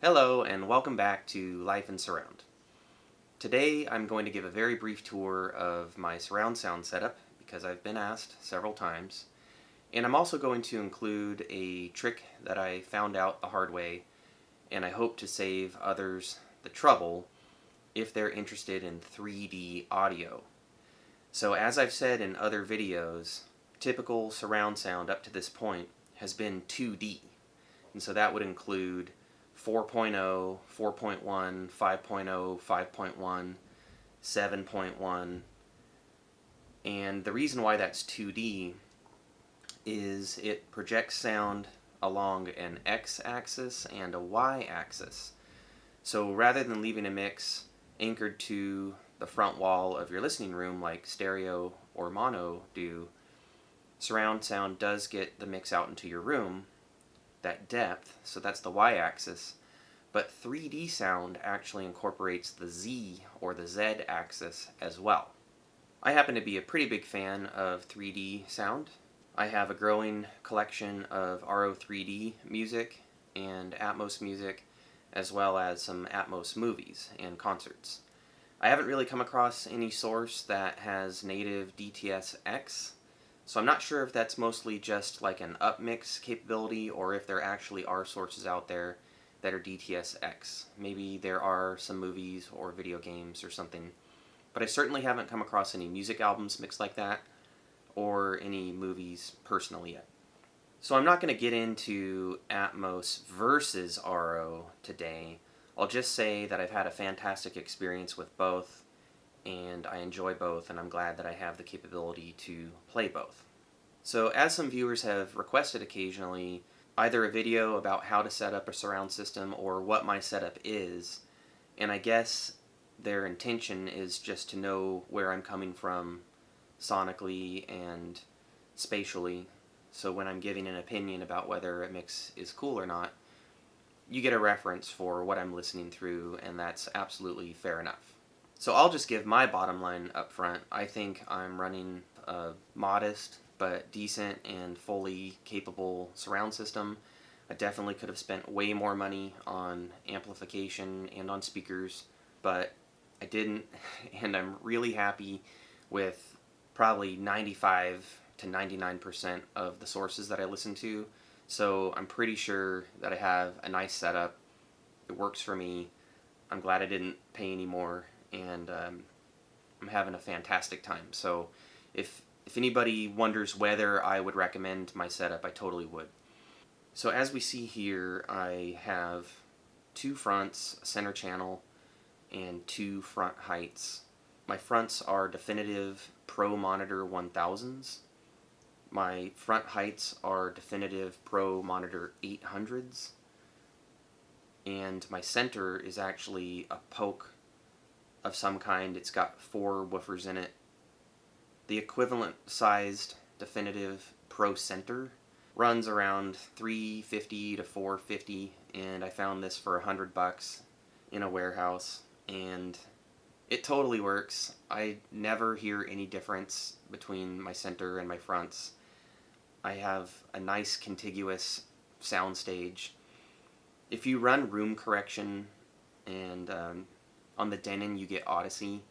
Hello and welcome back to Life in Surround. Today I'm going to give a very brief tour of my surround sound setup because I've been asked several times, and I'm also going to include a trick that I found out the hard way and I hope to save others the trouble if they're interested in 3D audio. So as I've said in other videos, typical surround sound up to this point has been 2D, and so that would include 4.0, 4.1, 5.0, 5.1, 7.1, and the reason why that's 2D is it projects sound along an x-axis and a y-axis. So rather than leaving a mix anchored to the front wall of your listening room like stereo or mono do, surround sound does get the mix out into your room, that depth, so that's the y-axis, but 3D sound actually incorporates the z or the z-axis as well. I happen to be a pretty big fan of 3D sound. I have a growing collection of Auro-3D music and Atmos music, as well as some Atmos movies and concerts. I haven't really come across any source that has native DTS-X, so I'm not sure if that's mostly just like an upmix capability or if there actually are sources out there that are DTS-X. Maybe there are some movies or video games or something, but I certainly haven't come across any music albums mixed like that or any movies personally yet. So I'm not going to get into Atmos versus Auro today. I'll just say that I've had a fantastic experience with both, and I enjoy both, and I'm glad that I have the capability to play both. So as some viewers have requested occasionally, either a video about how to set up a surround system or what my setup is, and I guess their intention is just to know where I'm coming from sonically and spatially, so when I'm giving an opinion about whether a mix is cool or not, you get a reference for what I'm listening through, and that's absolutely fair enough. So I'll just give my bottom line up front. I think I'm running a modest but decent and fully capable surround system. I definitely could have spent way more money on amplification and on speakers, but I didn't, and I'm really happy with probably 95 to 99% of the sources that I listen to, so I'm pretty sure that I have a nice setup. It works for me. I'm glad I didn't pay any more, and I'm having a fantastic time. So if anybody wonders whether I would recommend my setup, I totally would. So as we see here, I have two fronts, a center channel, and two front heights. My fronts are definitive Pro Monitor 1000s. My front heights are definitive Pro Monitor 800s. And my center is actually a Polk of some kind. It's got 4 woofers in it. The equivalent sized definitive Pro Center runs around $350 to $450, and I found this for $100 in a warehouse, and it totally works. I never hear any difference between my center and my fronts. I have a nice contiguous soundstage. If you run room correction, and on the Denon you get Odyssey,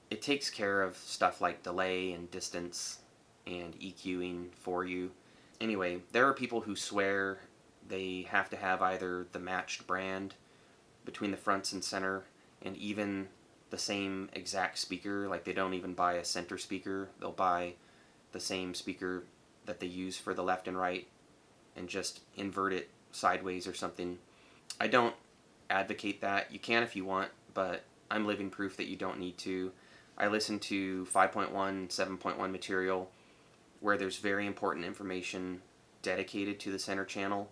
it takes care of stuff like delay and distance and EQing for you. Anyway, there are people who swear they have to have either the matched brand between the fronts and center, and even the same exact speaker. Like, they don't even buy a center speaker, they'll buy the same speaker that they use for the left and right and just invert it sideways or something. I don't advocate that. You can if you want, but I'm living proof that you don't need to. I listen to 5.1, 7.1 material where there's very important information dedicated to the center channel.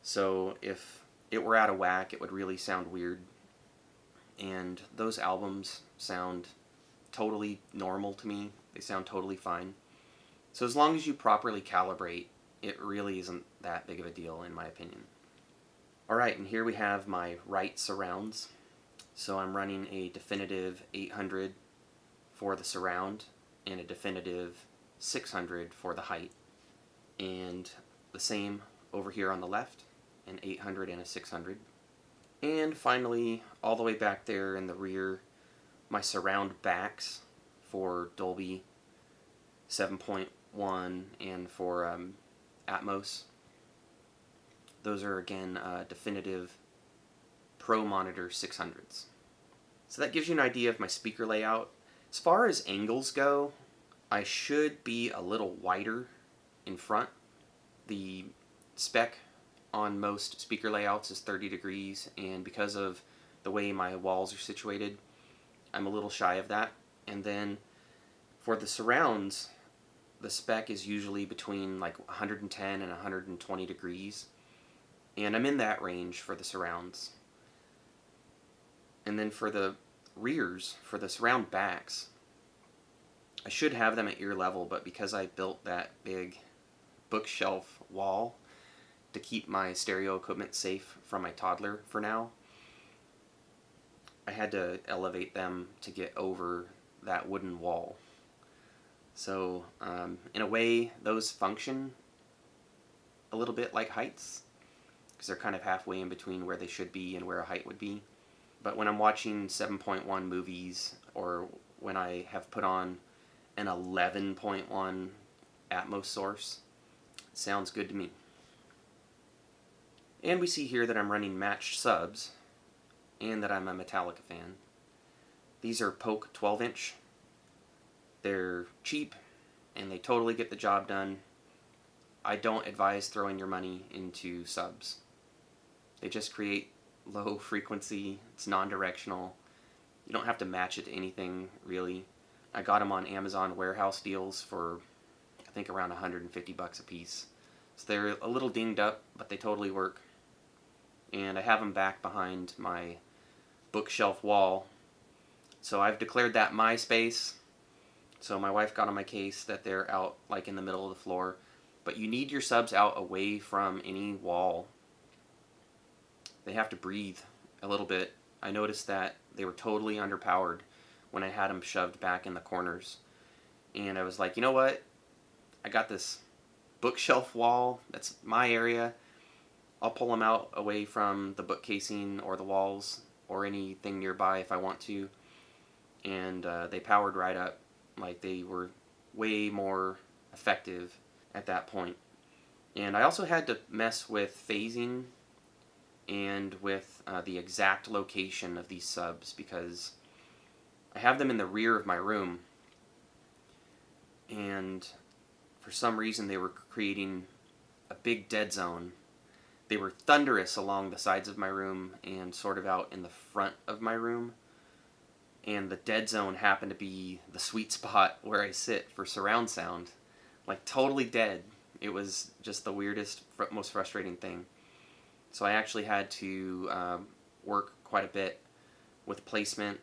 So if it were out of whack, it would really sound weird. And those albums sound totally normal to me. They sound totally fine. So as long as you properly calibrate, it really isn't that big of a deal in my opinion. Alright, and here we have my right surrounds. So I'm running a definitive 800 for the surround and a definitive 600 for the height. And the same over here on the left, an 800 and a 600. And finally, all the way back there in the rear, my surround backs for Dolby 7.1 and for Atmos. Those are again definitive Pro Monitor 600s. So that gives you an idea of my speaker layout. As far as angles go, I should be a little wider in front. The spec on most speaker layouts is 30 degrees, and because of the way my walls are situated, I'm a little shy of that. And then for the surrounds, the spec is usually between like 110 and 120 degrees, and I'm in that range for the surrounds. And then for the rears, for the surround backs, I should have them at ear level, but because I built that big bookshelf wall to keep my stereo equipment safe from my toddler for now, I had to elevate them to get over that wooden wall. So in a way, those function a little bit like heights, because they're kind of halfway in between where they should be and where a height would be. But when I'm watching 7.1 movies, or when I have put on an 11.1 Atmos source, it sounds good to me. And we see here that I'm running matched subs, and that I'm a Metallica fan. These are Polk 12-inch. They're cheap, and they totally get the job done. I don't advise throwing your money into subs. They just create low frequency, it's non-directional. You don't have to match it to anything, really. I got them on Amazon warehouse deals for, I think, around 150 bucks a piece. So they're a little dinged up, but they totally work. And I have them back behind my bookshelf wall. So I've declared that my space. So my wife got on my case that they're out like in the middle of the floor. But you need your subs out away from any wall. They have to breathe a little bit. I noticed that they were totally underpowered when I had them shoved back in the corners. And I was like, you know what? I got this bookshelf wall. That's my area. I'll pull them out away from the book casing or the walls or anything nearby if I want to. And they powered right up. Like, they were way more effective at that point. And I also had to mess with phasing and with the exact location of these subs, because I have them in the rear of my room, and for some reason they were creating a big dead zone. They were thunderous along the sides of my room and sort of out in the front of my room, and the dead zone happened to be the sweet spot where I sit for surround sound. Like, totally dead. It was just the weirdest, most frustrating thing. So I actually had to work quite a bit with placement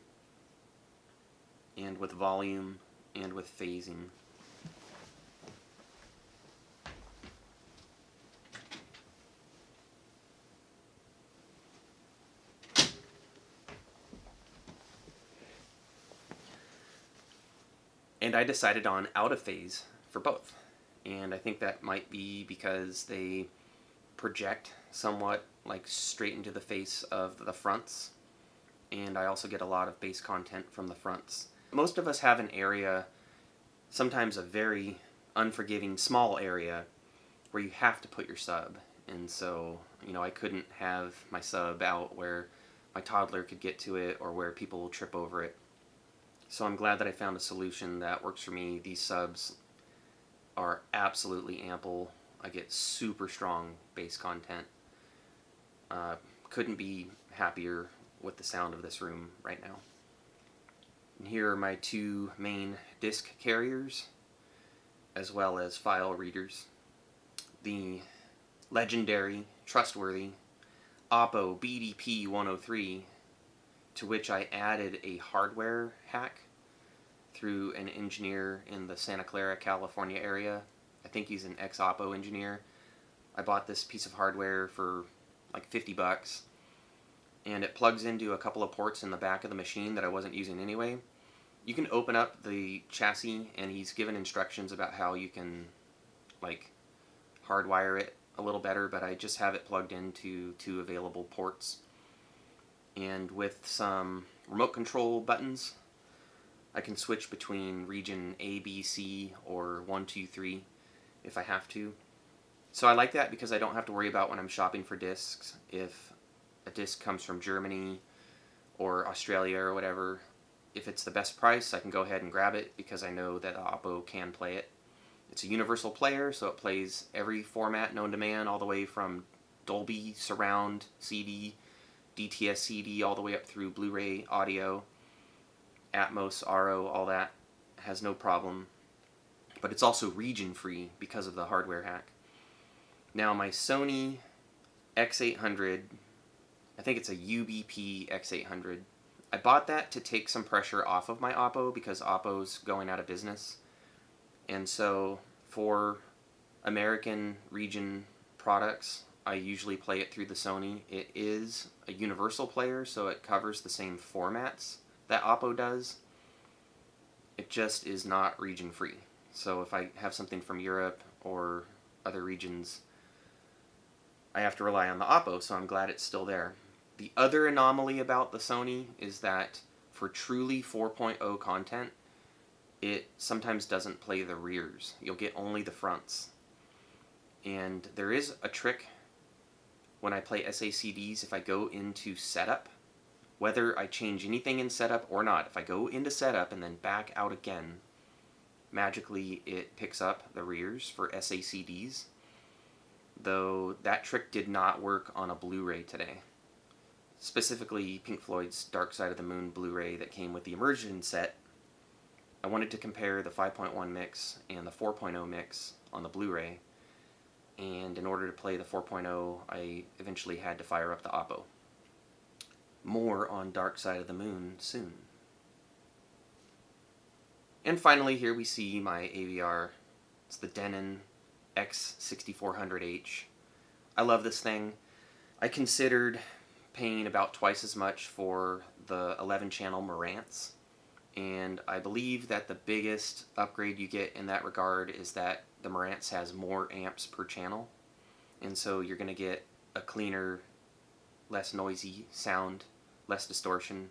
and with volume and with phasing. And I decided on out of phase for both. And I think that might be because they project somewhat like straight into the face of the fronts, and I also get a lot of bass content from the fronts. Most of us have an area, sometimes a very unforgiving small area, where you have to put your sub, and so, you know, I couldn't have my sub out where my toddler could get to it or where people will trip over it. So I'm glad that I found a solution that works for me. These subs are absolutely ample. I get super strong bass content. Couldn't be happier with the sound of this room right now. And here are my two main disc carriers, as well as file readers. The legendary, trustworthy OPPO BDP-103, to which I added a hardware hack through an engineer in the Santa Clara, California area. I think he's an ex-OPPO engineer. I bought this piece of hardware for like 50 bucks, and it plugs into a couple of ports in the back of the machine that I wasn't using anyway. You can open up the chassis, and he's given instructions about how you can like hardwire it a little better, but I just have it plugged into two available ports. And with some remote control buttons, I can switch between region A, B, C, or 1, 2, 3 if I have to. So I like that because I don't have to worry about when I'm shopping for discs if a disc comes from Germany or Australia or whatever. If it's the best price, I can go ahead and grab it because I know that OPPO can play it. It's a universal player, so it plays every format known to man, all the way from Dolby Surround CD, DTS CD, all the way up through Blu-ray audio, Atmos, Auro, all that. Has no problem. But it's also region-free because of the hardware hack. Now my Sony X800, I think it's a UBP X800, I bought that to take some pressure off of my OPPO because OPPO's going out of business. And so for American region products, I usually play it through the Sony. It is a universal player, so it covers the same formats that OPPO does. It just is not region free. So if I have something from Europe or other regions, I have to rely on the OPPO, so I'm glad it's still there. The other anomaly about the Sony is that for truly 4.0 content, it sometimes doesn't play the rears. You'll get only the fronts. And there is a trick when I play SACDs. If I go into setup, whether I change anything in setup or not, if I go into setup and then back out again, magically it picks up the rears for SACDs. Though that trick did not work on a Blu-ray today. Specifically Pink Floyd's Dark Side of the Moon Blu-ray that came with the immersion set. I wanted to compare the 5.1 mix and the 4.0 mix on the Blu-ray, and in order to play the 4.0, I eventually had to fire up the OPPO. More on Dark Side of the Moon soon. And finally, here we see my AVR. It's the Denon x6400H. I love this thing. I considered paying about twice as much for the 11-channel marantz, and I believe that the biggest upgrade you get in that regard is that the marantz has more amps per channel, and so you're going to get a cleaner, less noisy sound, less distortion.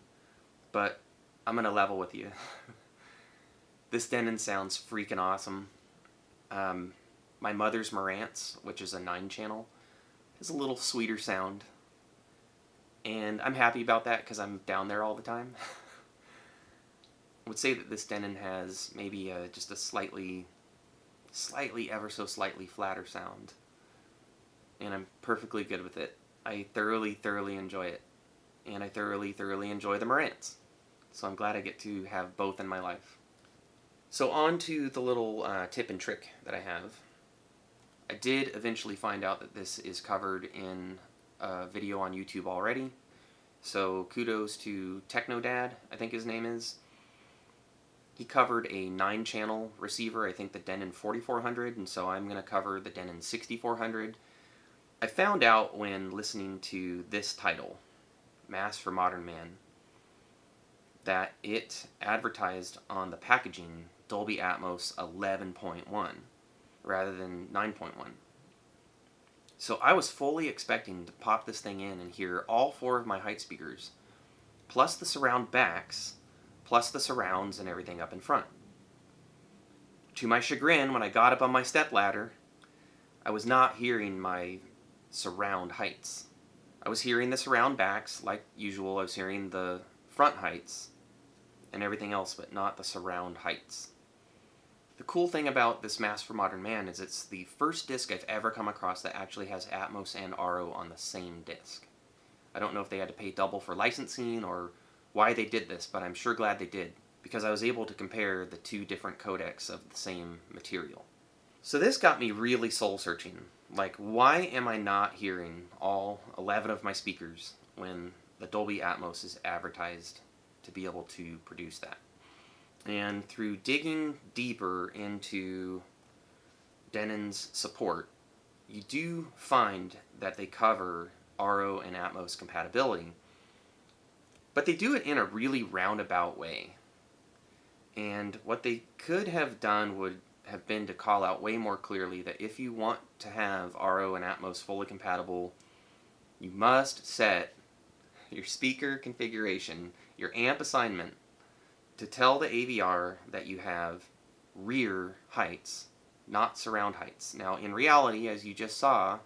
But I'm going to level with you. This Denon sounds freaking awesome. My mother's marantz, which is a 9-channel, has a little sweeter sound, and I'm happy about that because I'm down there all the time. I would say that this Denon has maybe just a slightly ever so slightly flatter sound, and I'm perfectly good with it. I thoroughly enjoy it, and I thoroughly enjoy the marantz, so I'm glad I get to have both in my life. So on to the little tip and trick that I have. I did eventually find out that this is covered in a video on YouTube already, so kudos to Technodad, I think his name is. He covered a 9-channel receiver, I think the Denon 4400, and so I'm going to cover the Denon 6400. I found out when listening to this title, Mass for Modern Man, that it advertised on the packaging Dolby Atmos 11.1 rather than 9.1. So I was fully expecting to pop this thing in and hear all 4 of my height speakers, plus the surround backs, plus the surrounds and everything up in front. To my chagrin, when I got up on my stepladder, I was not hearing my surround heights. I was hearing the surround backs like usual. I was hearing the front heights and everything else, but not the surround heights. The cool thing about this Mass for Modern Man is it's the first disc I've ever come across that actually has Atmos and Auro on the same disc. I don't know if they had to pay double for licensing or why they did this, but I'm sure glad they did, because I was able to compare the 2 different codecs of the same material. So this got me really soul-searching. Like, why am I not hearing all 11 of my speakers when the Dolby Atmos is advertised to be able to produce that? And through digging deeper into Denon's support, you do find that they cover Auro and Atmos compatibility, but they do it in a really roundabout way. And what they could have done would have been to call out way more clearly that if you want to have Auro and Atmos fully compatible, you must set your speaker configuration, your amp assignment, to tell the AVR that you have rear heights, not surround heights. Now, in reality, as you just saw,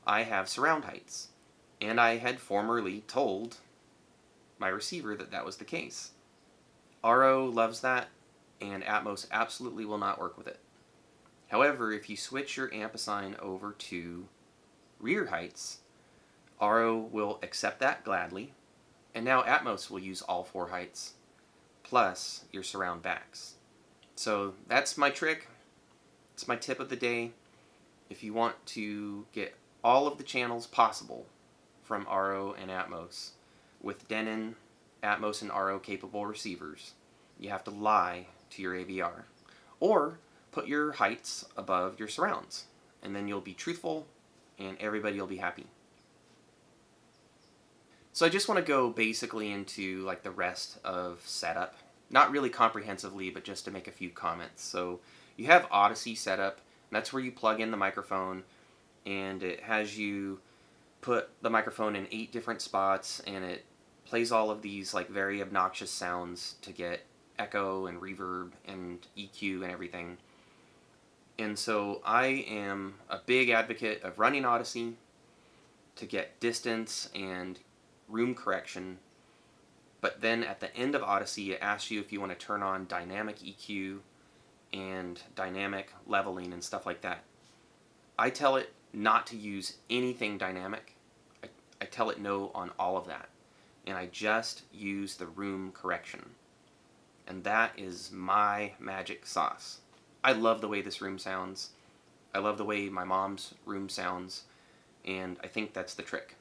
I have surround heights, and I had formerly told my receiver that that was the case. Auro loves that, and Atmos absolutely will not work with it. However, if you switch your amp assign over to rear heights, Auro will accept that gladly, and now Atmos will use all 4 heights, plus your surround backs. So that's my trick. It's my tip of the day. If you want to get all of the channels possible from Auro and Atmos with Denon, Atmos, and Auro capable receivers, you have to lie to your AVR. Or put your heights above your surrounds, and then you'll be truthful and everybody will be happy. So I just want to go basically into like the rest of setup. Not really comprehensively, but just to make a few comments. So you have Odyssey set up, and that's where you plug in the microphone, and it has you put the microphone in 8 different spots, and it plays all of these like very obnoxious sounds to get echo and reverb and EQ and everything. And so I am a big advocate of running Odyssey to get distance and room correction, but then at the end of Odyssey it asks you if you want to turn on dynamic EQ and dynamic leveling and stuff like that. I tell it not to use anything dynamic. I tell it no on all of that, and I just use the room correction, and that is my magic sauce. I love the way this room sounds. I love the way my mom's room sounds, and I think that's the trick.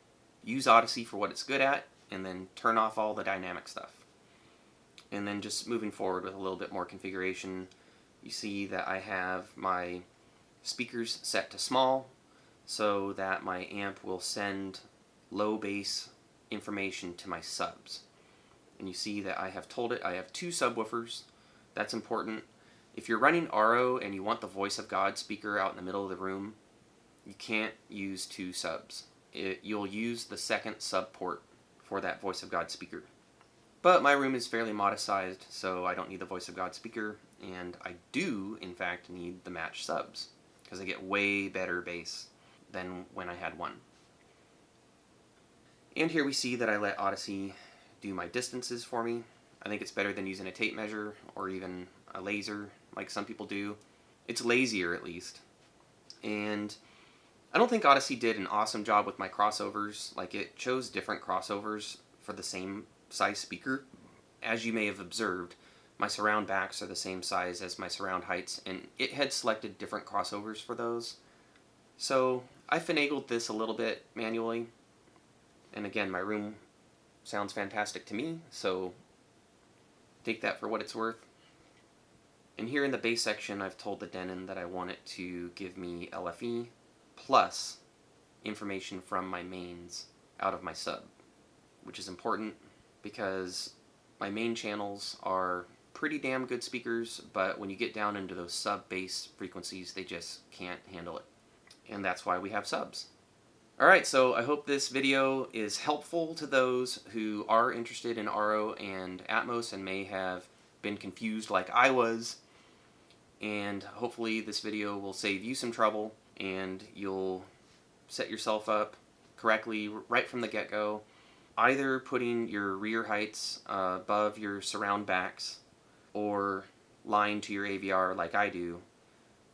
Use Odyssey for what it's good at, and then turn off all the dynamic stuff. And then just moving forward with a little bit more configuration, you see that I have my speakers set to small so that my amp will send low bass information to my subs. And you see that I have told it I have 2 subwoofers. That's important. If you're running Auro and you want the voice of God speaker out in the middle of the room, you can't use 2 subs. You'll use the second sub port for that voice of God speaker. But my room is fairly modest sized, so I don't need the voice of God speaker, and I do, in fact, need the match subs, because I get way better bass than when I had one. And here we see that I let Odyssey do my distances for me. I think it's better than using a tape measure or even a laser like some people do. It's lazier at least. And I don't think Odyssey did an awesome job with my crossovers. Like, it chose different crossovers for the same size speaker. As you may have observed, my surround backs are the same size as my surround heights, and it had selected different crossovers for those. So I finagled this a little bit manually. And again, my room sounds fantastic to me, so take that for what it's worth. And here in the bass section, I've told the Denon that I want it to give me LFE plus information from my mains out of my sub, which is important because my main channels are pretty damn good speakers, but when you get down into those sub bass frequencies, they just can't handle it. And that's why we have subs. Alright, so I hope this video is helpful to those who are interested in Auro and Atmos and may have been confused like I was. And hopefully this video will save you some trouble and you'll set yourself up correctly right from the get-go, either putting your rear heights above your surround backs or lying to your AVR like I do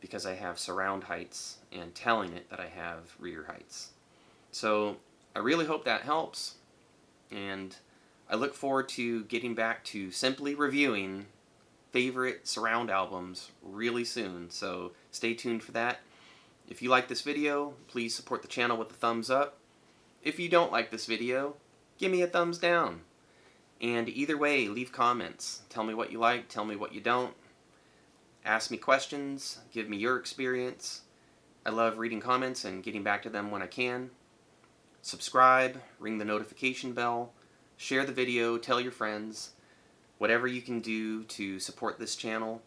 because I have surround heights and telling it that I have rear heights. So I really hope that helps, and I look forward to getting back to simply reviewing favorite surround albums really soon, so stay tuned for that. If you like this video, please support the channel with a thumbs up. If you don't like this video, give me a thumbs down. And either way, leave comments. Tell me what you like, tell me what you don't. Ask me questions, give me your experience. I love reading comments and getting back to them when I can. Subscribe, ring the notification bell, share the video, tell your friends. Whatever you can do to support this channel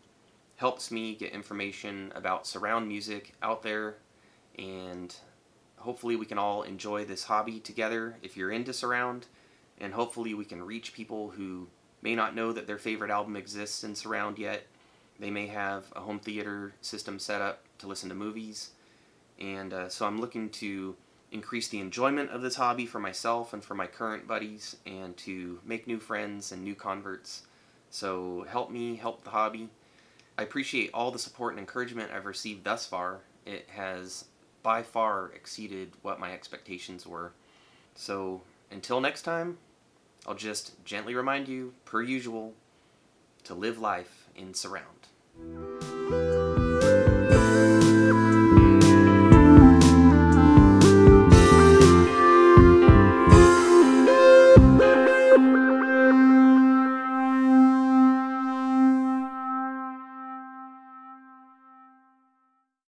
helps me get information about surround music out there, and hopefully we can all enjoy this hobby together if you're into surround, and hopefully we can reach people who may not know that their favorite album exists in surround yet. They may have a home theater system set up to listen to movies, and so I'm looking to increase the enjoyment of this hobby for myself and for my current buddies, and to make new friends and new converts. So help me help the hobby. I appreciate all the support and encouragement I've received thus far. It has by far exceeded what my expectations were. So until next time, I'll just gently remind you, per usual, to live life in surround.